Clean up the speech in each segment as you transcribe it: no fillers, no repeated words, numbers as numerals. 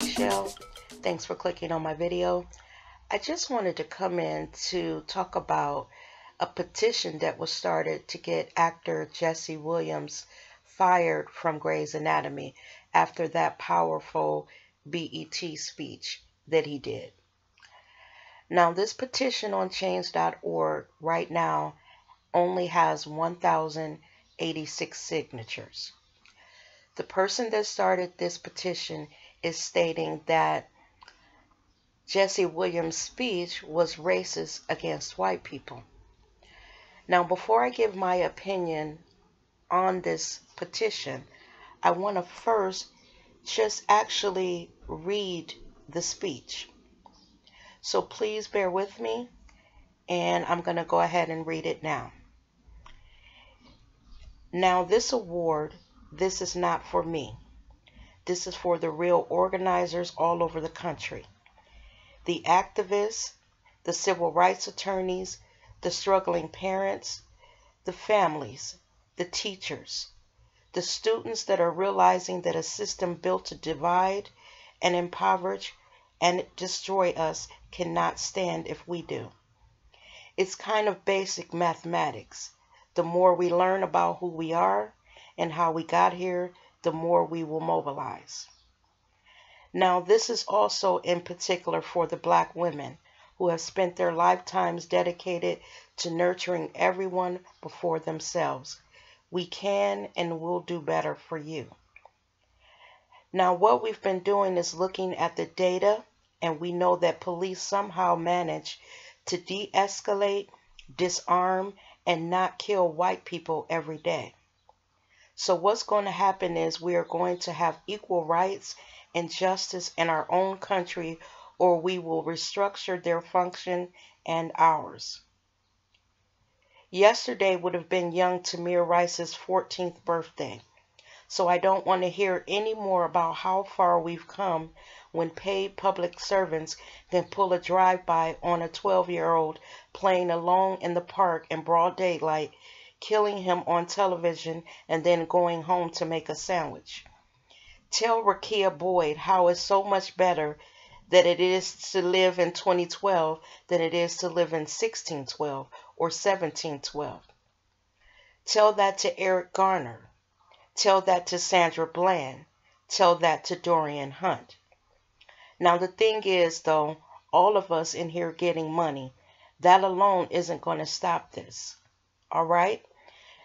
Michelle, thanks for clicking on my video. I just wanted to come in to talk about a petition that was started to get actor Jesse Williams fired from Grey's Anatomy after that powerful BET speech that he did. Now, this petition on change.org right now only has 1,086 signatures. The person that started this petition is stating that Jesse Williams' speech was racist against white people. Now, before I give my opinion on this petition, I want to first just actually read the speech. So please bear with me, and I'm going to go ahead and read it now. Now, this award, this is not for me. This is for the real organizers all over the country. The activists, the civil rights attorneys, the struggling parents, the families, the teachers, the students that are realizing that a system built to divide and impoverish and destroy us cannot stand if we do. It's kind of basic mathematics. The more we learn about who we are and how we got here, the more we will mobilize. Now, this is also in particular for the Black women who have spent their lifetimes dedicated to nurturing everyone before themselves. We can and will do better for you. Now, what we've been doing is looking at the data, and we know that police somehow manage to de-escalate, disarm, and not kill white people every day. So what's going to happen is we are going to have equal rights and justice in our own country, or we will restructure their function and ours. Yesterday would have been young Tamir Rice's 14th birthday, so I don't want to hear any more about how far we've come when paid public servants can pull a drive-by on a 12-year-old playing alone in the park in broad daylight, killing him on television, and then going home to make a sandwich. Tell Rakia Boyd how it's so much better that it is to live in 2012 than it is to live in 1612 or 1712. Tell that to Eric Garner. Tell that to Sandra Bland. Tell that to Dorian Hunt. Now, the thing is, though, all of us in here getting money, that alone isn't going to stop this. All right?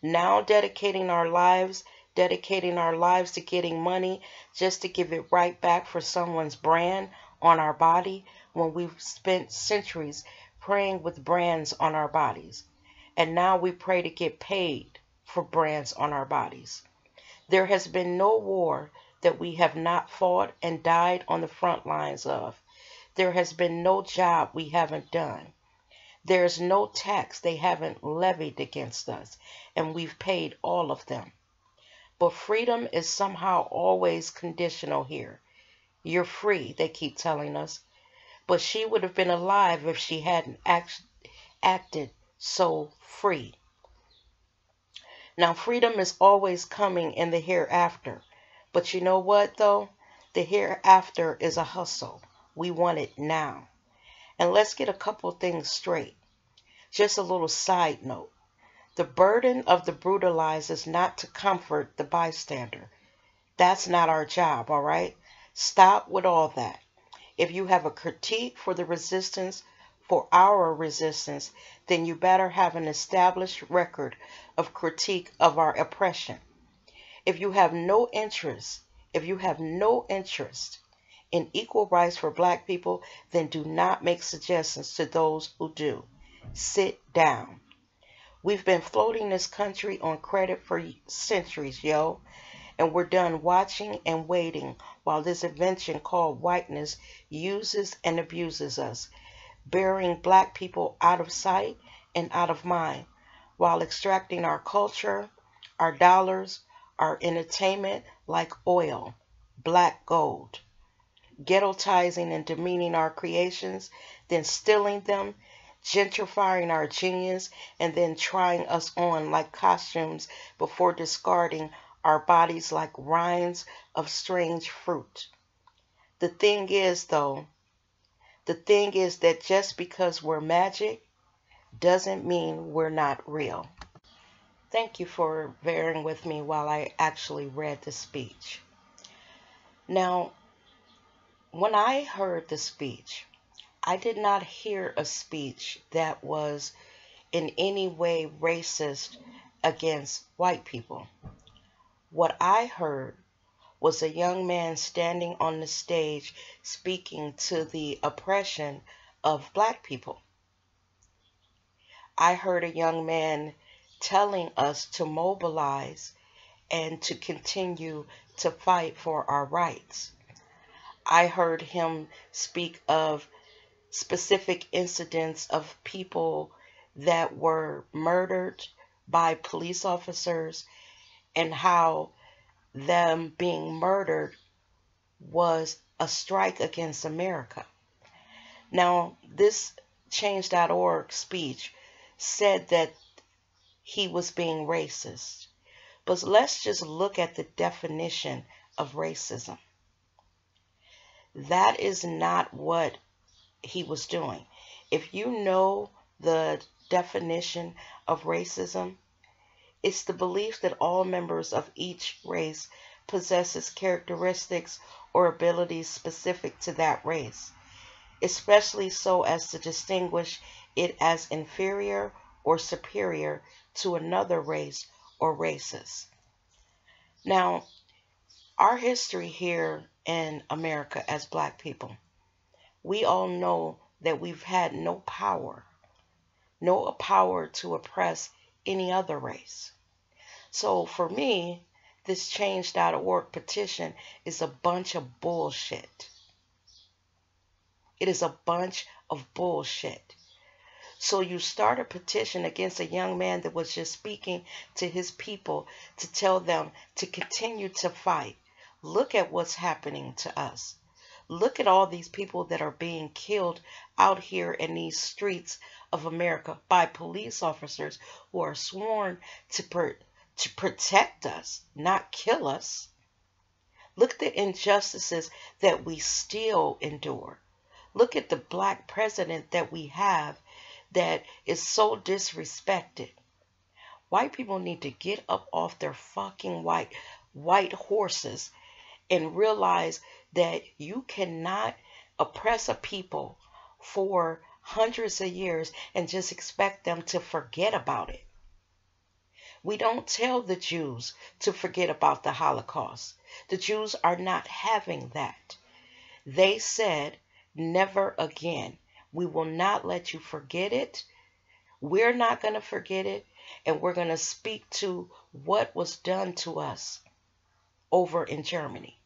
Now dedicating our lives to getting money just to give it right back for someone's brand on our body when we've spent centuries praying with brands on our bodies. And now we pray to get paid for brands on our bodies. There has been no war that we have not fought and died on the front lines of. There has been no job we haven't done. There's no tax they haven't levied against us, and we've paid all of them. But freedom is somehow always conditional here. You're free, they keep telling us. But she would have been alive if she hadn't acted so free. Now, freedom is always coming in the hereafter. But you know what, though? The hereafter is a hustle. We want it now. And let's get a couple things straight. Just a little side note. The burden of the brutalized is not to comfort the bystander. That's not our job, all right? Stop with all that. If you have a critique for the resistance, for our resistance, then you better have an established record of critique of our oppression. If you have no interest in equal rights for Black people, then do not make suggestions to those who do. Sit down. We've been floating this country on credit for centuries, yo. And we're done watching and waiting while this invention called whiteness uses and abuses us, burying Black people out of sight and out of mind, while extracting our culture, our dollars, our entertainment like oil, black gold, ghettotizing and demeaning our creations, then stealing them, gentrifying our genius, and then trying us on like costumes before discarding our bodies like rinds of strange fruit. The thing is, though, that just because we're magic doesn't mean we're not real. Thank you for bearing with me while I actually read the speech. Now, when I heard the speech, I did not hear a speech that was in any way racist against white people. What I heard was a young man standing on the stage speaking to the oppression of black people. I heard a young man telling us to mobilize and to continue to fight for our rights. I heard him speak of specific incidents of people that were murdered by police officers and how them being murdered was a strike against America. Now, this Change.org speech said that he was being racist. But let's just look at the definition of racism. That is not what he was doing. If you know the definition of racism, it's the belief that all members of each race possesses characteristics or abilities specific to that race, especially so as to distinguish it as inferior or superior to another race or races. Now, our history here in America as black people, we all know that we've had no power to oppress any other race. So for me, this Change.org petition is a bunch of bullshit. It is a bunch of bullshit. So you start a petition against a young man that was just speaking to his people to tell them to continue to fight. Look at what's happening to us. Look at all these people that are being killed out here in these streets of America by police officers who are sworn to protect us, not kill us. Look at the injustices that we still endure. Look at the black president that we have that is so disrespected. White people need to get up off their fucking white horses and realize that you cannot oppress a people for hundreds of years and just expect them to forget about it. We don't tell the Jews to forget about the Holocaust. The Jews are not having that. They said, never again. We will not let you forget it. We're not going to forget it. And we're going to speak to what was done to us over in Germany.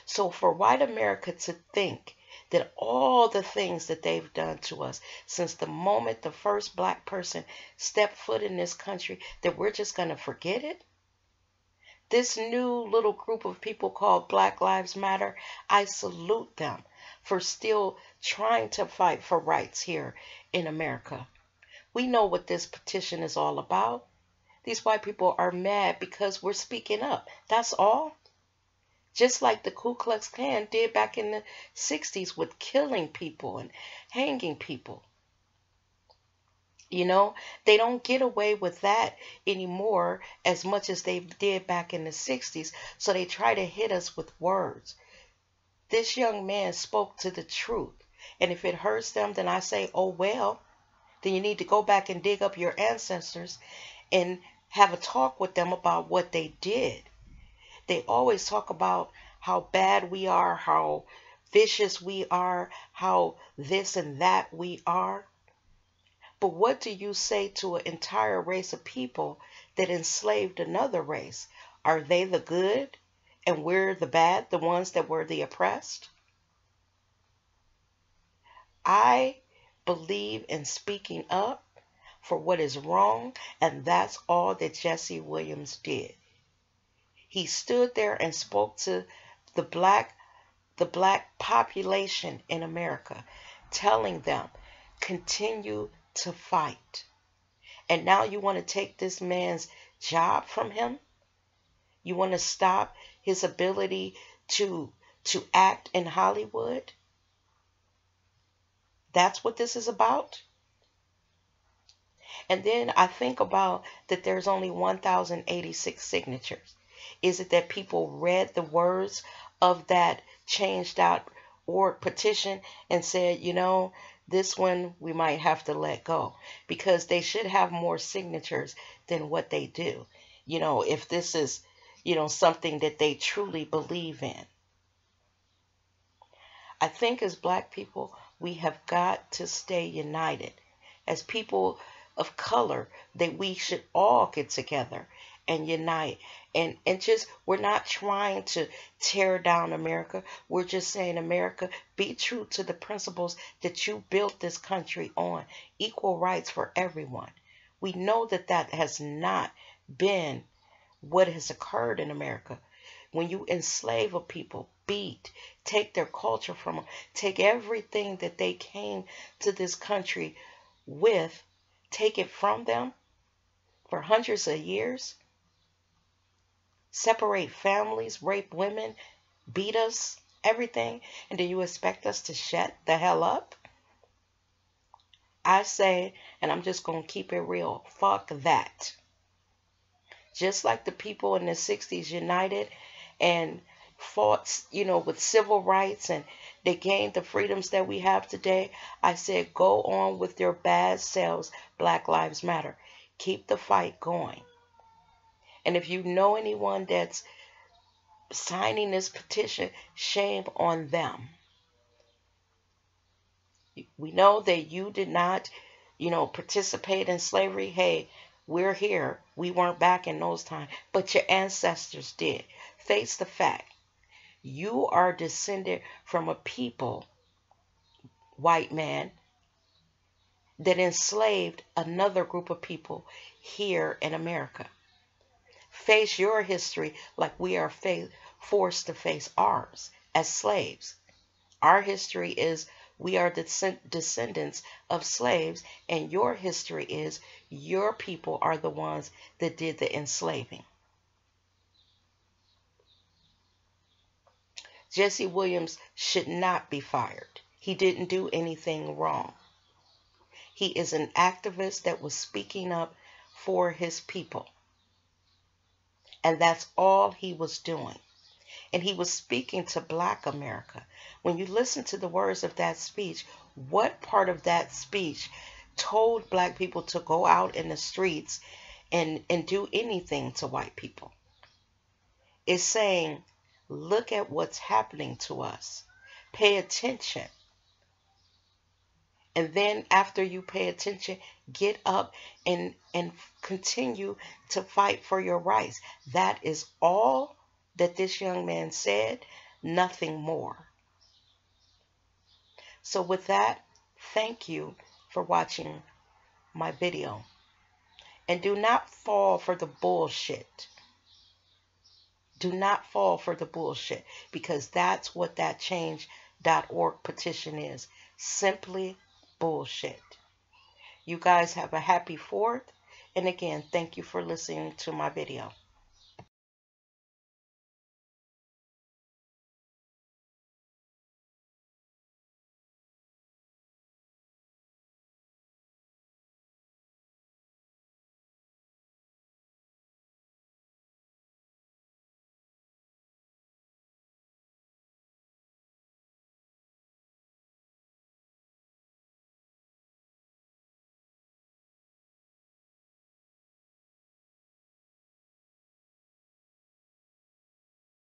So for white America to think that all the things that they've done to us since the moment the first black person stepped foot in this country, that we're just going to forget it? This new little group of people called Black Lives Matter, I salute them for still trying to fight for rights here in America. We know what this petition is all about. These white people are mad because we're speaking up. That's all. Just like the Ku Klux Klan did back in the 60s with killing people and hanging people. You know, they don't get away with that anymore as much as they did back in the 60s. So they try to hit us with words. This young man spoke to the truth. And if it hurts them, then I say, oh well. Then you need to go back and dig up your ancestors and have a talk with them about what they did. They always talk about how bad we are, how vicious we are, how this and that we are. But what do you say to an entire race of people that enslaved another race? Are they the good and we're the bad, the ones that were the oppressed? I believe in speaking up for what is wrong, and that's all that Jesse Williams did. He stood there and spoke to the black population in America, telling them, continue to fight. And now you want to take this man's job from him? You want to stop his ability to act in Hollywood? That's what this is about? And then I think about that there's only 1,086 signatures. Is it that people read the words of that change.org petition and said, you know, this one we might have to let go, because they should have more signatures than what they do. You know, if this is, you know, something that they truly believe in. I think as Black people, we have got to stay united. As people of color, that we should all get together and unite. And just, we're not trying to tear down America. We're just saying, America, be true to the principles that you built this country on. Equal rights for everyone. We know that that has not been what has occurred in America. When you enslave a people, beat, take their culture from them, take everything that they came to this country with, take it from them for hundreds of years, separate families, rape women, beat us, everything, and do you expect us to shut the hell up? I say, and I'm just going to keep it real, fuck that. Just like the people in the 60s united and fought, you know, with civil rights, and they gained the freedoms that we have today, I said, go on with your bad selves, Black Lives Matter. Keep the fight going. And if you know anyone that's signing this petition, shame on them. We know that you did not, you know, participate in slavery. Hey, we're here. We weren't back in those times, but your ancestors did. Face the fact. You are descended from a people, white man, that enslaved another group of people here in America. Face your history like we are forced to face ours as slaves. Our history is we are descendants of slaves, and your history is your people are the ones that did the enslaving. Jesse Williams should not be fired. He didn't do anything wrong. He is an activist that was speaking up for his people. And that's all he was doing. And he was speaking to Black America. When you listen to the words of that speech, what part of that speech told Black people to go out in the streets and do anything to white people? It's saying, look at what's happening to us. Pay attention. And then after you pay attention, get up and continue to fight for your rights. That is all that this young man said, nothing more. So with that, thank you for watching my video. And do not fall for the bullshit. Do not fall for the bullshit, because that's what that change.org petition is. Simply bullshit. You guys have a happy 4th. And again, thank you for listening to my video.